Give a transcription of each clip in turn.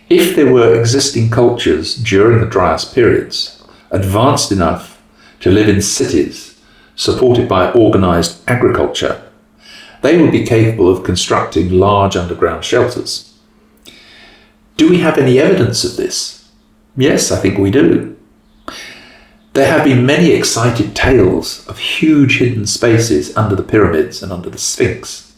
If there were existing cultures during the Dryas Periods, advanced enough to live in cities supported by organised agriculture, they would be capable of constructing large underground shelters. Do we have any evidence of this? Yes, I think we do. There have been many excited tales of huge hidden spaces under the pyramids and under the Sphinx.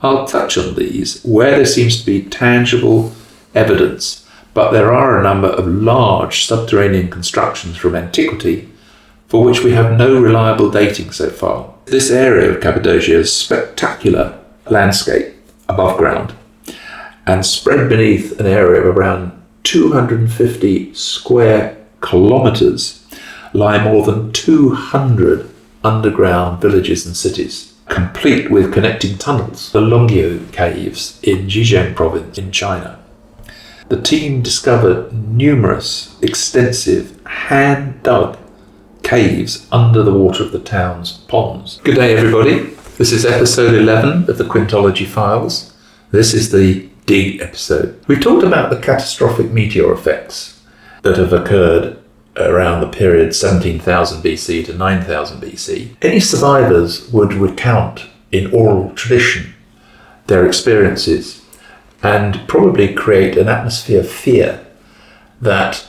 I'll touch on these where there seems to be tangible evidence, but there are a number of large subterranean constructions from antiquity for which we have no reliable dating so far. This area of Cappadocia is a spectacular landscape above ground and spread beneath an area of around 250 square kilometres lie more than 200 underground villages and cities, complete with connecting tunnels. The Longyou caves in Zhejiang province in China. The team discovered numerous extensive hand-dug caves under the water of the town's ponds. Good day everybody, this is episode 11 of the Quintology Files. This is the dig episode. We've talked about the catastrophic meteor effects that have occurred around the period 17,000 BC to 9,000 BC. Any survivors would recount in oral tradition their experiences and probably create an atmosphere of fear that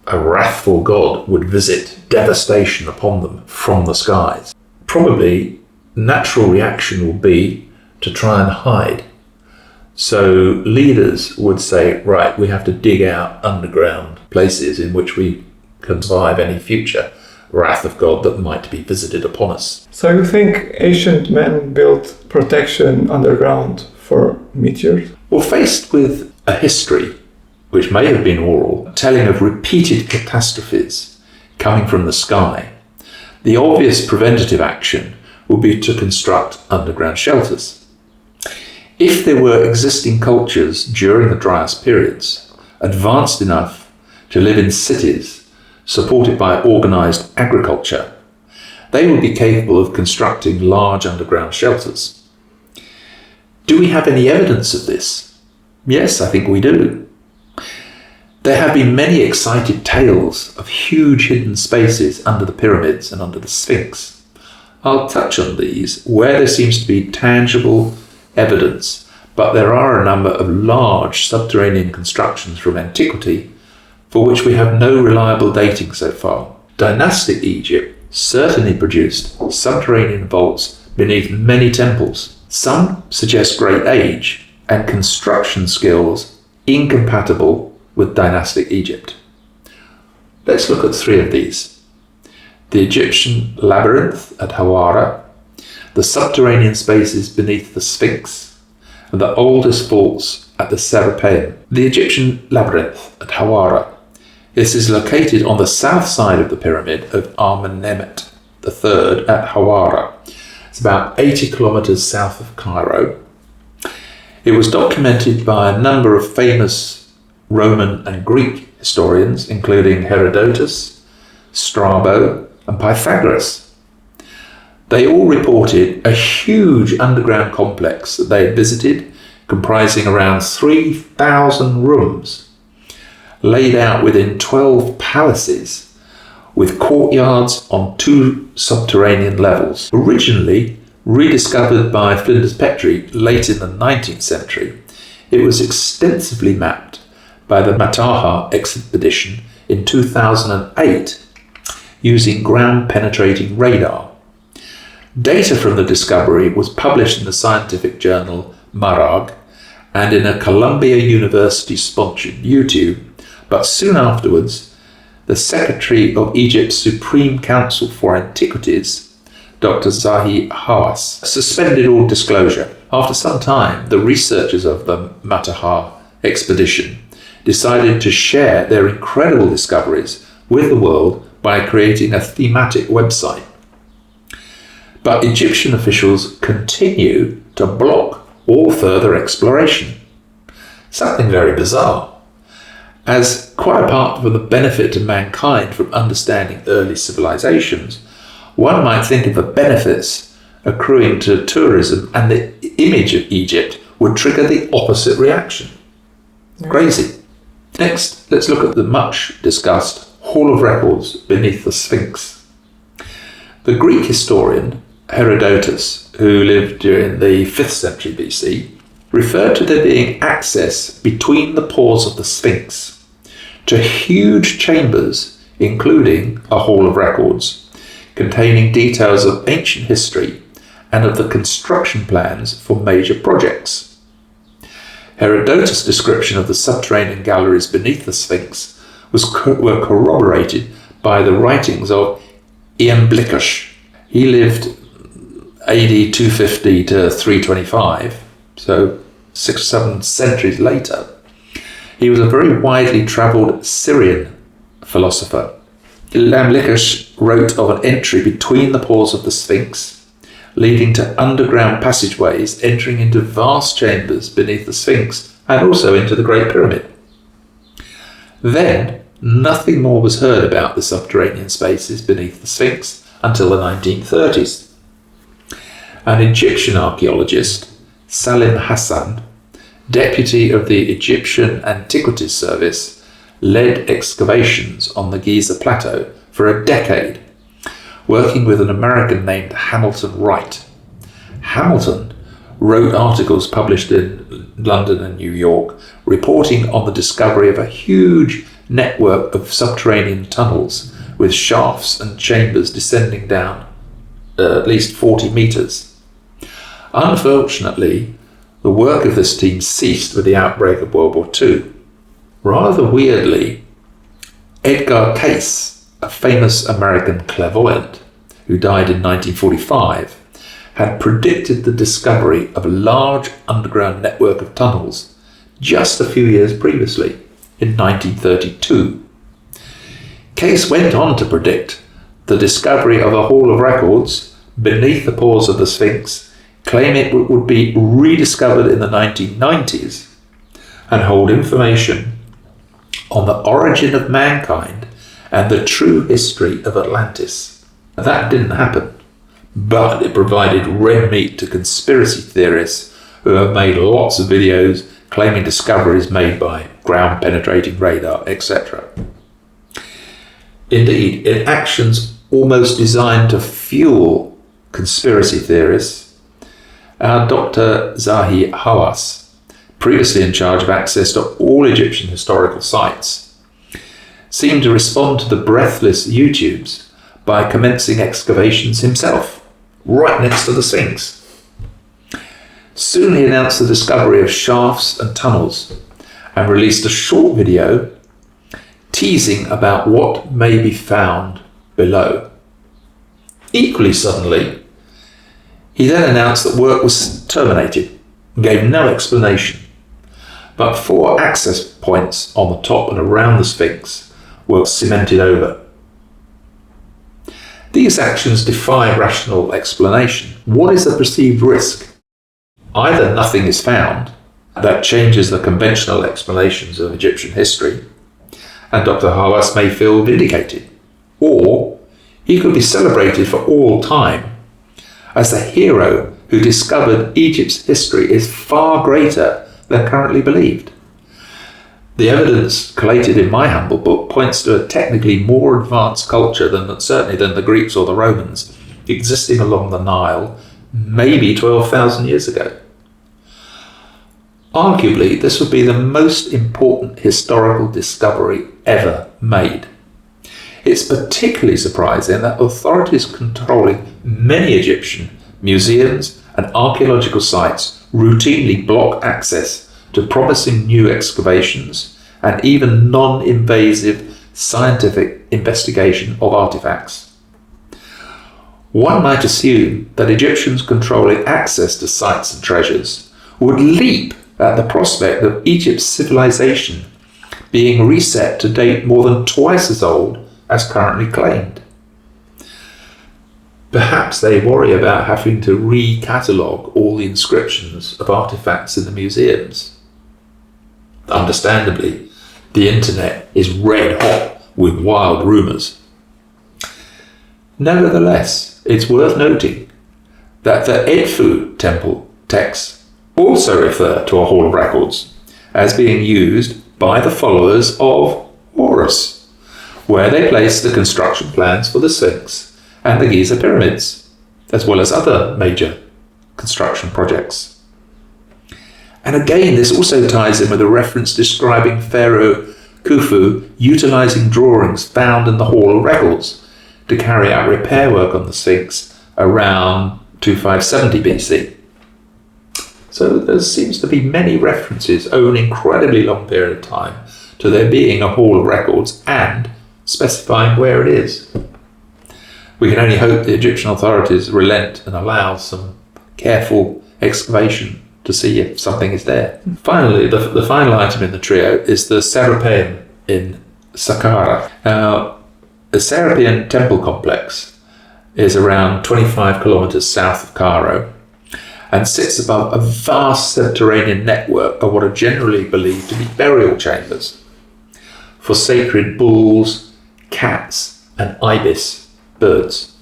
a wrathful god would visit devastation upon them from the skies. Probably natural reaction will be to try and hide. So leaders would say, right, we have to dig out underground places in which we can survive any future wrath of God that might be visited upon us. So you think ancient men built protection underground for meteors? Well, faced with a history, which may have been oral, telling of repeated catastrophes coming from the sky, the obvious preventative action would be to construct underground shelters. If there were existing cultures during the Dryas Periods, advanced enough to live in cities supported by organised agriculture, they would be capable of constructing large underground shelters. Do we have any evidence of this? Yes, I think we do. There have been many excited tales of huge hidden spaces under the pyramids and under the Sphinx. I'll touch on these where there seems to be tangible evidence, but there are a number of large subterranean constructions from antiquity for which we have no reliable dating so far. Dynastic Egypt certainly produced subterranean vaults beneath many temples. Some suggest great age and construction skills incompatible with dynastic Egypt. Let's look at three of these. The Egyptian labyrinth at Hawara, the subterranean spaces beneath the Sphinx, and the oldest vaults at the Serapeum. The Egyptian labyrinth at Hawara. This is located on the south side of the pyramid of Amenemhet III at Hawara. It's about 80 kilometers south of Cairo. It was documented by a number of famous Roman and Greek historians, including Herodotus, Strabo, and Pythagoras. They all reported a huge underground complex that they had visited, comprising around 3,000 rooms, laid out within 12 palaces, with courtyards on 2 subterranean levels. Originally rediscovered by Flinders Petrie late in the 19th century, it was extensively mapped by the Matterhorn expedition in 2008 using ground-penetrating radar. Data from the discovery was published in the scientific journal Marag and in a Columbia University-sponsored YouTube, but soon afterwards, the Secretary of Egypt's Supreme Council for Antiquities, Dr. Zahi Hawass, suspended all disclosure. After some time, the researchers of the Matterhorn expedition decided to share their incredible discoveries with the world by creating a thematic website. But Egyptian officials continue to block all further exploration. Something very bizarre, as quite apart from the benefit to mankind from understanding early civilizations, one might think of the benefits accruing to tourism, and the image of Egypt would trigger the opposite reaction. Crazy. Next, let's look at the much discussed Hall of Records beneath the Sphinx. The Greek historian Herodotus, who lived during the 5th century BC, referred to there being access between the pores of the Sphinx to huge chambers, including a Hall of Records, containing details of ancient history and of the construction plans for major projects. Herodotus' description of the subterranean galleries beneath the Sphinx were corroborated by the writings of Iamblichus. He lived AD 250 to 325, so 6 or 7 centuries later. He was a very widely travelled Syrian philosopher. Iamblichus wrote of an entry between the pores of the Sphinx, leading to underground passageways entering into vast chambers beneath the Sphinx and also into the Great Pyramid. Then, nothing more was heard about the subterranean spaces beneath the Sphinx until the 1930s. An Egyptian archaeologist, Salim Hassan, deputy of the Egyptian Antiquities Service, led excavations on the Giza Plateau for a decade, working with an American named Hamilton Wright. Hamilton wrote articles published in London and New York, reporting on the discovery of a huge network of subterranean tunnels with shafts and chambers descending down at least 40 meters. Unfortunately, the work of this team ceased with the outbreak of World War II. Rather weirdly, Edgar Cayce, a famous American clairvoyant who died in 1945, had predicted the discovery of a large underground network of tunnels just a few years previously, in 1932. Cayce went on to predict the discovery of a Hall of Records beneath the pores of the Sphinx, claiming it would be rediscovered in the 1990s and hold information on the origin of mankind and the true history of Atlantis. That didn't happen, but it provided red meat to conspiracy theorists who have made lots of videos claiming discoveries made by ground-penetrating radar, etc. Indeed, in actions almost designed to fuel conspiracy theorists, our Dr. Zahi Hawass, previously in charge of access to all Egyptian historical sites, seemed to respond to the breathless YouTubes by commencing excavations himself, right next to the Sphinx. Soon he announced the discovery of shafts and tunnels and released a short video teasing about what may be found below. Equally suddenly, he then announced that work was terminated and gave no explanation, but 4 access points on the top and around the Sphinx were cemented over. These actions defy rational explanation. What is the perceived risk? Either nothing is found that changes the conventional explanations of Egyptian history, and Dr. Hawass may feel vindicated, or he could be celebrated for all time as the hero who discovered Egypt's history is far greater than currently believed. The evidence collated in my humble book points to a technically more advanced culture than the Greeks or the Romans existing along the Nile maybe 12,000 years ago. Arguably, this would be the most important historical discovery ever made. It's particularly surprising that authorities controlling many Egyptian museums and archaeological sites routinely block access to promising new excavations and even non-invasive scientific investigation of artifacts. One might assume that Egyptians controlling access to sites and treasures would leap at the prospect of Egypt's civilization being reset to date more than twice as old as currently claimed. Perhaps they worry about having to re-catalogue all the inscriptions of artifacts in the museums. Understandably, the internet is red hot with wild rumours. Nevertheless, it's worth noting that the Edfu temple texts also refer to a Hall of Records as being used by the followers of Horus, where they placed the construction plans for the Sphinx and the Giza pyramids, as well as other major construction projects. And again, this also ties in with a reference describing Pharaoh Khufu utilizing drawings found in the Hall of Records to carry out repair work on the Sphinx around 2570 BC. So there seems to be many references over an incredibly long period of time to there being a Hall of Records and specifying where it is. We can only hope the Egyptian authorities relent and allow some careful excavation to see if something is there. Finally, the final item in the trio is the Serapeum in Saqqara. Now, the Serapeum temple complex is around 25 kilometers south of Cairo and sits above a vast subterranean network of what are generally believed to be burial chambers for sacred bulls, cats, and ibis birds.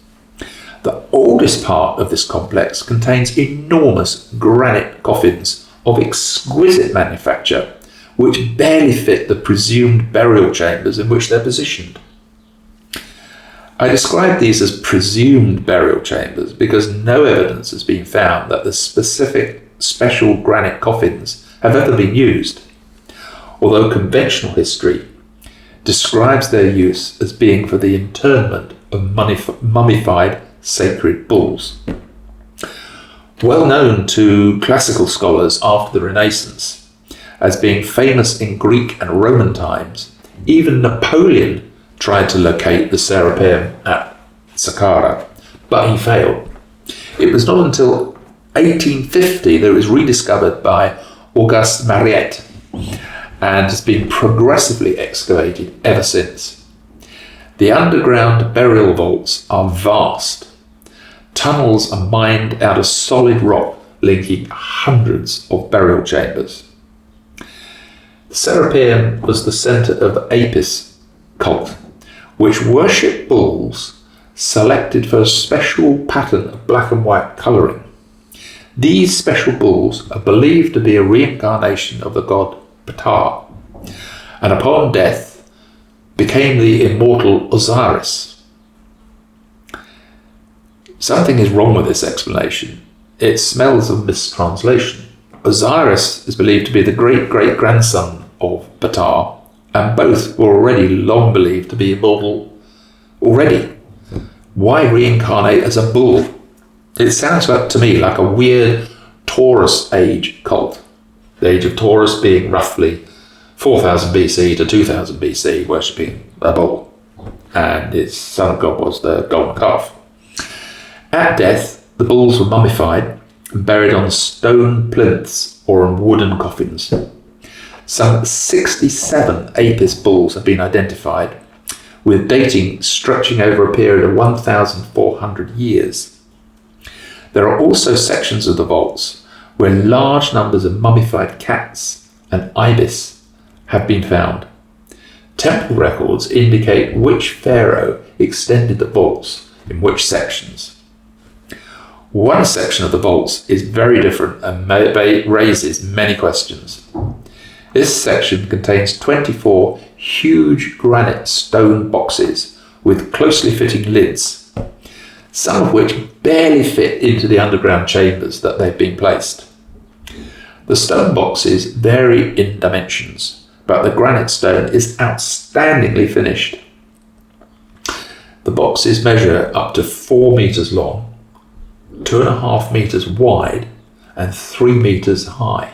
The oldest part of this complex contains enormous granite coffins of exquisite manufacture, which barely fit the presumed burial chambers in which they're positioned. I describe these as presumed burial chambers because no evidence has been found that the specific special granite coffins have ever been used, although conventional history describes their use as being for the internment of mummified sacred bulls. Well known to classical scholars after the Renaissance as being famous in Greek and Roman times, even Napoleon tried to locate the Serapeum at Saqqara, but he failed. It was not until 1850 that it was rediscovered by Auguste Mariette and has been progressively excavated ever since. The underground burial vaults are vast. Tunnels are mined out of solid rock, linking hundreds of burial chambers. The Serapeum was the centre of Apis cult, which worshipped bulls selected for a special pattern of black and white colouring. These special bulls are believed to be a reincarnation of the god Ptah, and upon death became the immortal Osiris. Something is wrong with this explanation. It smells of mistranslation. Osiris is believed to be the great-great-grandson of Ptah, and both were already long believed to be immortal already. Why reincarnate as a bull? It sounds to me like a weird Taurus age cult. The age of Taurus being roughly 4000 BC to 2000 BC, worshipping a bull. And its son god was the golden calf. At death, the bulls were mummified and buried on stone plinths or on wooden coffins. Some 67 Apis bulls have been identified, with dating stretching over a period of 1,400 years. There are also sections of the vaults where large numbers of mummified cats and ibis have been found. Temple records indicate which pharaoh extended the vaults in which sections. One section of the vaults is very different and raises many questions. This section contains 24 huge granite stone boxes with closely fitting lids, some of which barely fit into the underground chambers that they've been placed. The stone boxes vary in dimensions, but the granite stone is outstandingly finished. The boxes measure up to 4 meters long, 2.5 meters wide, and 3 meters high.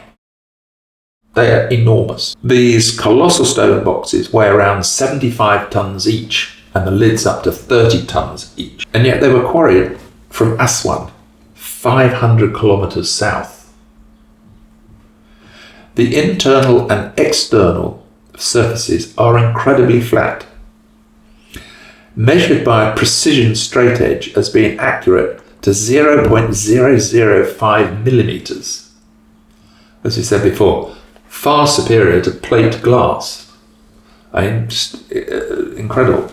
They are enormous. These colossal stone boxes weigh around 75 tons each, and the lids up to 30 tons each. And yet they were quarried from Aswan, 500 kilometers south. The internal and external surfaces are incredibly flat, measured by a precision straightedge as being accurate to 0.005 millimeters. As we said before, far superior to plate glass. Just incredible.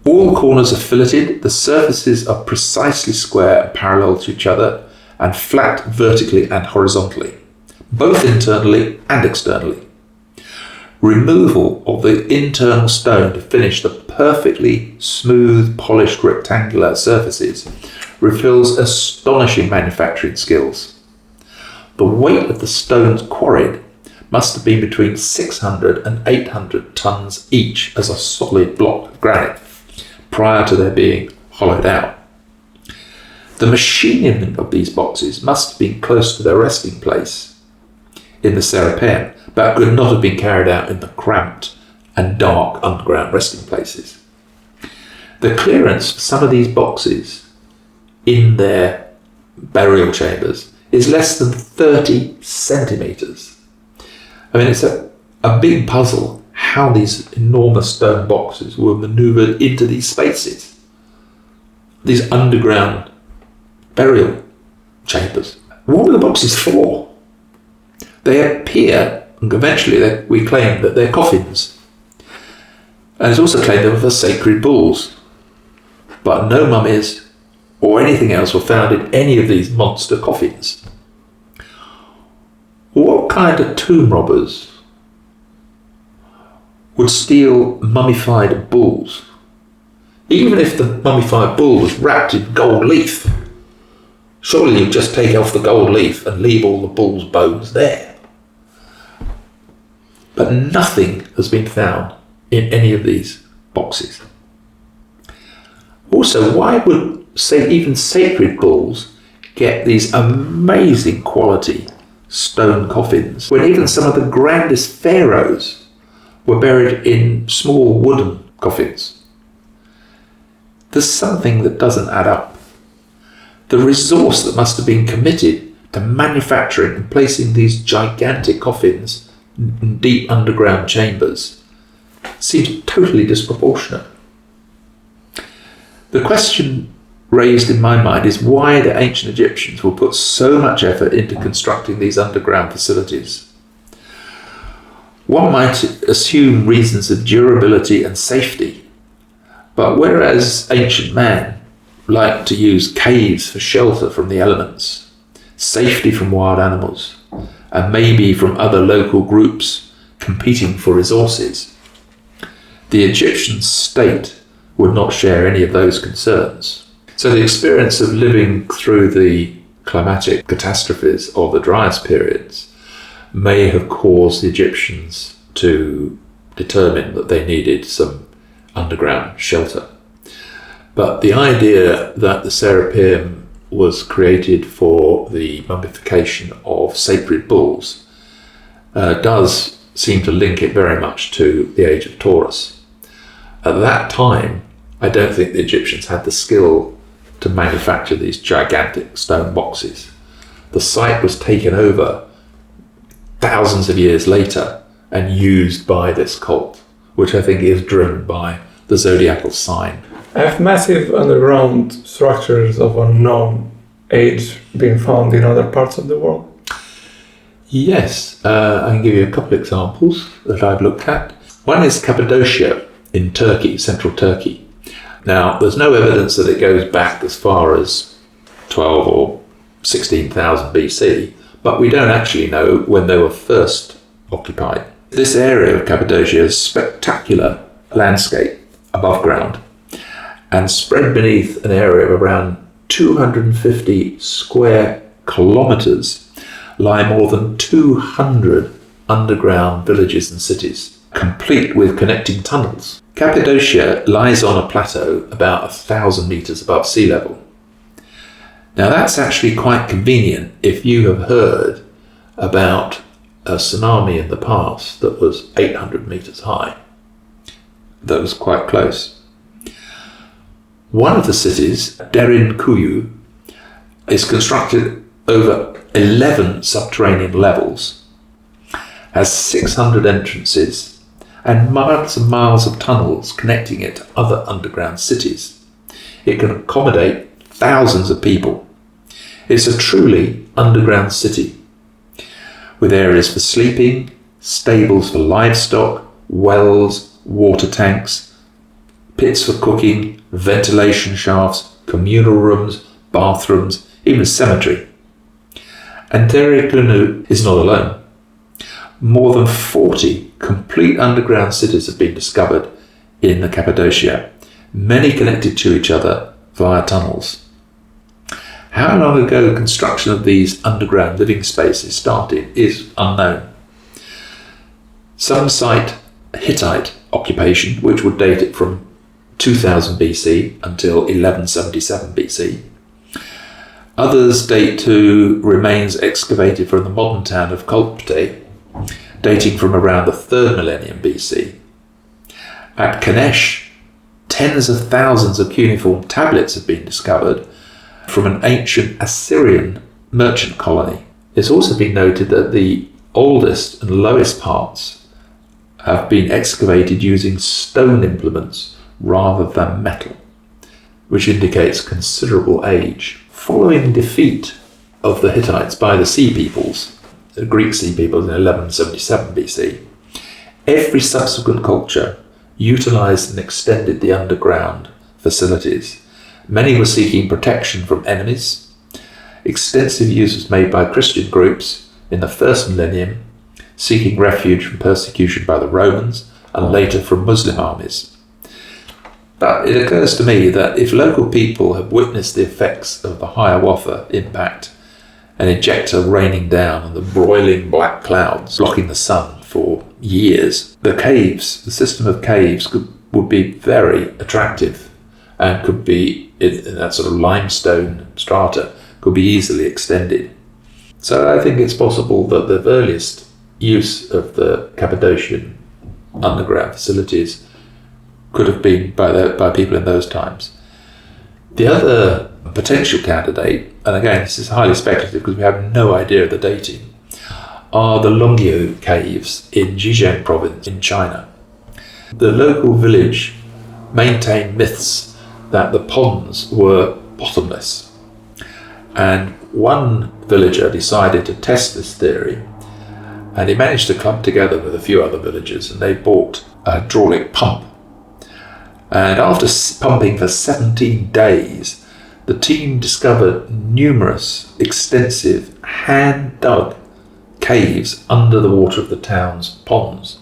All corners are filleted, the surfaces are precisely square and parallel to each other, and flat vertically and horizontally, both internally and externally. Removal of the internal stone to finish the perfectly smooth, polished rectangular surfaces reveals astonishing manufacturing skills. The weight of the stones quarried must have been between 600 and 800 tons each as a solid block of granite prior to their being hollowed out. The machining of these boxes must have been close to their resting place in the Serapeum, but could not have been carried out in the cramped and dark underground resting places. The clearance for some of these boxes in their burial chambers is less than 30 centimetres. I mean, it's a big puzzle how these enormous stone boxes were manoeuvred into these spaces, these underground burial chambers. What were the boxes for? They appear, and eventually we claim that they're coffins. And it's also claimed they were for sacred bulls. But no mummies or anything else were found in any of these monster coffins. What kind of tomb robbers would steal mummified bulls? Even if the mummified bull was wrapped in gold leaf, surely you'd just take off the gold leaf and leave all the bull's bones there. But nothing has been found in any of these boxes. Also, why would, say, even sacred bulls get these amazing quality stone coffins when even some of the grandest pharaohs were buried in small wooden coffins? There's something that doesn't add up. The resource that must have been committed to manufacturing and placing these gigantic coffins in deep underground chambers seems totally disproportionate. The question raised in my mind is why the ancient Egyptians will put so much effort into constructing these underground facilities. One might assume reasons of durability and safety, but whereas ancient man liked to use caves for shelter from the elements, safety from wild animals, and maybe from other local groups competing for resources, the Egyptian state would not share any of those concerns. So the experience of living through the climatic catastrophes of the Dryas periods may have caused the Egyptians to determine that they needed some underground shelter. But the idea that the Serapeum was created for the mummification of sacred bulls does seem to link it very much to the age of Taurus. At that time, I don't think the Egyptians had the skill to manufacture these gigantic stone boxes. The site was taken over thousands of years later and used by this cult, which I think is driven by the zodiacal sign. Have massive underground structures of unknown age been found in other parts of the world? Yes, I can give you a couple of examples that I've looked at. One is Cappadocia in Turkey, central Turkey. Now, there's no evidence that it goes back as far as 12 or 16,000 BC, but we don't actually know when they were first occupied. This area of Cappadocia is a spectacular landscape above ground and spread beneath an area of around 250 square kilometres lie more than 200 underground villages and cities, complete with connecting tunnels. Cappadocia lies on a plateau about 1,000 metres above sea level. Now that's actually quite convenient if you have heard about a tsunami in the past that was 800 metres high. That was quite close. One of the cities, Derinkuyu, is constructed over 11 subterranean levels, has 600 entrances, and miles of tunnels connecting it to other underground cities. It can accommodate thousands of people. It's a truly underground city, with areas for sleeping, stables for livestock, wells, water tanks, pits for cooking, ventilation shafts, communal rooms, bathrooms, even a cemetery. And Derinkuyu is not alone. more than 40 complete underground cities have been discovered in the Cappadocia, many connected to each other via tunnels. How long ago the construction of these underground living spaces started is unknown. Some cite Hittite occupation, which would date it from 2000 BC until 1177 BC. Others date to remains excavated from the modern town of Kolpte, dating from around the 3rd millennium BC. At Kanesh, tens of thousands of cuneiform tablets have been discovered from an ancient Assyrian merchant colony. It's also been noted that the oldest and lowest parts have been excavated using stone implements rather than metal, which indicates considerable age. Following defeat of the Hittites by the Sea Peoples, the Greek Sea Peoples in 1177 BC, every subsequent culture utilised and extended the underground facilities. Many were seeking protection from enemies. Extensive use was made by Christian groups in the 1st millennium, seeking refuge from persecution by the Romans and later from Muslim armies. But it occurs to me that if local people have witnessed the effects of the Hiawatha impact, an ejector raining down and the broiling black clouds blocking the sun for years, the system of caves would be very attractive and could be, in that sort of limestone strata, could be easily extended. So I think it's possible that the earliest use of the Cappadocian underground facilities could have been by people in those times. The other potential candidate, and again this is highly speculative because we have no idea of the dating, are the Longyou caves in Zhejiang province in China. The local village maintained myths that the ponds were bottomless, and one villager decided to test this theory, and he managed to club together with a few other villagers, and they bought a hydraulic pump. And after pumping for 17 days, the team discovered numerous extensive hand-dug caves under the water of the town's ponds.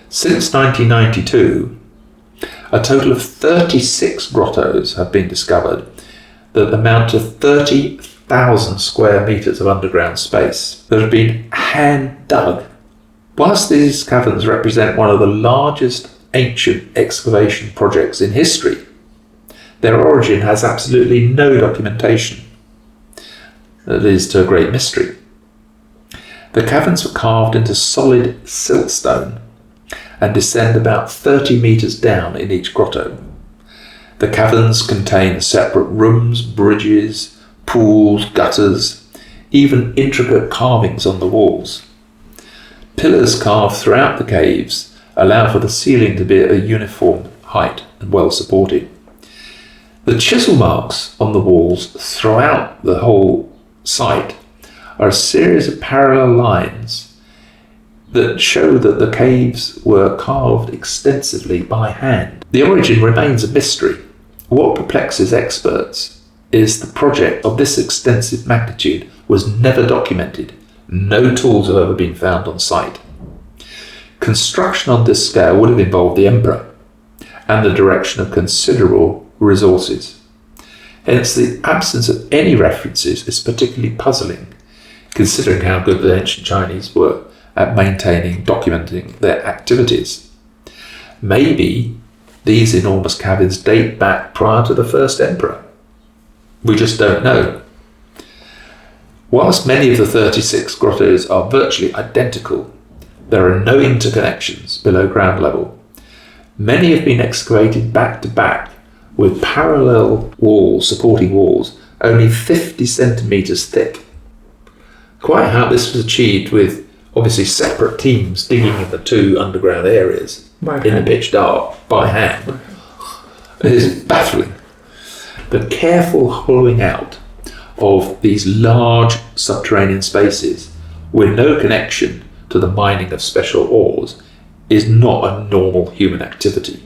Since 1992, a total of 36 grottos have been discovered that amount to 30,000 square metres of underground space that have been hand-dug. Whilst these caverns represent one of the largest ancient excavation projects in history, their origin has absolutely no documentation. That leads to a great mystery. The caverns were carved into solid siltstone and descend about 30 metres down in each grotto. The caverns contain separate rooms, bridges, pools, gutters, even intricate carvings on the walls. Pillars carved throughout the caves allow for the ceiling to be at a uniform height and well supported. The chisel marks on the walls throughout the whole site are a series of parallel lines that show that the caves were carved extensively by hand. The origin remains a mystery. What perplexes experts is the project of this extensive magnitude was never documented. No tools have ever been found on site. Construction on this scale would have involved the emperor and the direction of considerable resources. Hence, the absence of any references is particularly puzzling, considering how good the ancient Chinese were at documenting their activities. Maybe these enormous caverns date back prior to the first emperor. We just don't know. Whilst many of the 36 grottos are virtually identical, there are no interconnections below ground level. Many have been excavated back to back with parallel walls, supporting walls, only 50 centimetres thick. Quite how this was achieved with obviously separate teams digging in the two underground areas in the pitch dark by hand is baffling. The careful hollowing out of these large subterranean spaces with no connection to the mining of special ores is not a normal human activity.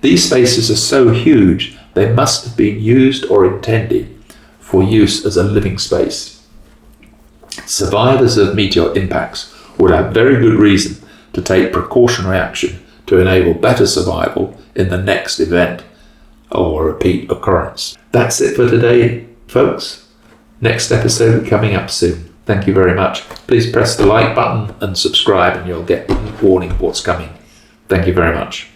These spaces are so huge they must have been used or intended for use as a living space. Survivors of meteor impacts would have very good reason to take precautionary action to enable better survival in the next event or repeat occurrence. That's it for today, folks. Next episode coming up soon. Thank you very much. Please press the like button and subscribe and you'll get a warning of what's coming. Thank you very much.